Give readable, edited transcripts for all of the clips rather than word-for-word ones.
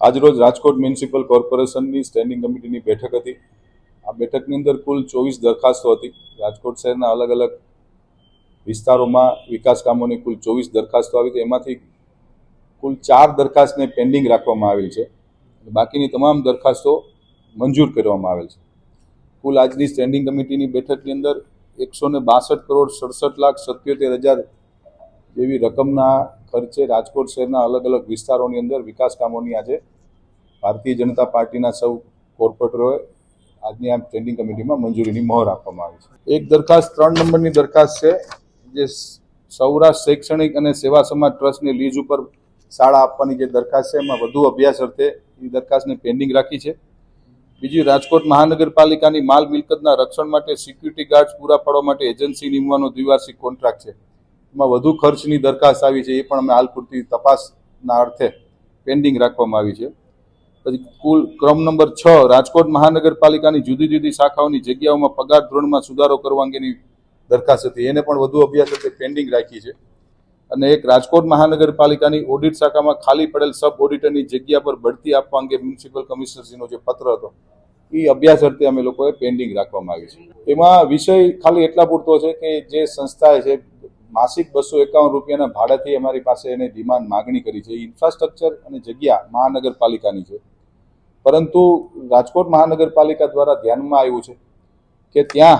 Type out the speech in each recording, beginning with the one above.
આજરોજ રાજકોટ મ્યુનિસિપલ કોર્પોરેશનની સ્ટેન્ડિંગ કમિટીની બેઠક હતી। આ બેઠકની અંદર કુલ 24 દરખાસ્તો હતી। રાજકોટ શહેરના અલગ અલગ વિસ્તારોમાં વિકાસ કામોની કુલ 24 દરખાસ્તો આવી હતી। એમાંથી કુલ 4 દરખાસ્તને પેન્ડિંગ રાખવામાં આવેલ છે। બાકીની તમામ દરખાસ્તો મંજૂર કરવામાં આવેલ છે। કુલ આજની સ્ટેન્ડિંગ કમિટીની બેઠકની અંદર 162,67,77,000 જેવી રકમના ખર્ચે રાજકોટ શહેરના અલગ અલગ વિસ્તારોની અંદર વિકાસ કામોની આજે ભારતીય જનતા પાર્ટીના સૌ કોર્પોરેટરોએ આજની આ સ્ટેન્ડિંગ કમિટીમાં મંજૂરીની મહોર આપવામાં આવી છે। એક દરખાસ્ત 3 નંબરની દરખાસ્ત છે, જે સૌરાષ્ટ્ર શૈક્ષણિક અને સેવા સમાજ ટ્રસ્ટની લીઝ ઉપર શાળા આપવાની જે દરખાસ્ત છે, એમાં વધુ અભ્યાસ અર્થે એ દરખાસ્તને પેન્ડિંગ રાખી છે। બીજી, રાજકોટ મહાનગરપાલિકાની માલ મિલકતના રક્ષણ માટે સિક્યુરિટી ગાર્ડ્સ પૂરા પાડવા માટે એજન્સી નીમવાનો દ્વિવાર્ષિક કોન્ટ્રાક્ટ છે, એમાં વધુ ખર્ચની દરખાસ્ત આવી છે, એ પણ અમે હાલ પૂરતી તપાસના અર્થે પેન્ડિંગ રાખવામાં આવી છે। પછી કુલ ક્રમ નંબર 6, રાજકોટ મહાનગરપાલિકાની જુદી જુદી શાખાઓની જગ્યાઓમાં પગાર ધોરણમાં સુધારો કરવા અંગેની દરખાસ્ત હતી, એને પણ વધુ અભ્યાસ અર્થે પેન્ડિંગ રાખી છે। અને એક, રાજકોટ મહાનગરપાલિકાની ઓડિટ શાખામાં ખાલી પડેલ સબ ઓડિટરની જગ્યા પર બઢતી આપવા અંગે મ્યુનિસિપલ કમિશનરશ્રીનો જે પત્ર હતો, એ અભ્યાસ અર્થે અમે લોકોએ પેન્ડિંગ રાખવામાં આવી છે। એમાં વિષય ખાલી એટલા પૂરતો છે કે જે સંસ્થાએ છે માસિક 251 રૂપિયાના ભાડાથી અમારી પાસે એને ડિમાન્ડ માગણી કરી છે। ઇન્ફ્રાસ્ટ્રક્ચર અને જગ્યા મહાનગરપાલિકાની છે, પરંતુ રાજકોટ મહાનગરપાલિકા દ્વારા ધ્યાનમાં આવ્યું છે કે ત્યાં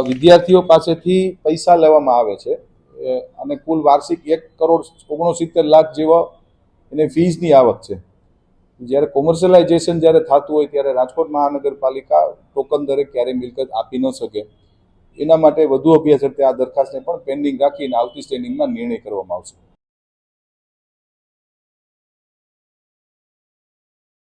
વિદ્યાર્થીઓ પાસેથી પૈસા લેવામાં આવે છે અને કુલ વાર્ષિક 1,69,00,000 જેવા એને ફીઝની આવક છે। જ્યારે કોમર્શિયલાઇઝેશન જ્યારે થતું હોય ત્યારે રાજકોટ મહાનગરપાલિકા ટોકન દરે ક્યારેય મિલકત આપી ન શકે, એના માટે વધુ અભ્યાસ અર્થે આ દરખાસ્તને પણ પેન્ડિંગ રાખીને આવતી સ્ટેન્ડિંગમાં નિર્ણય કરવામાં આવશે।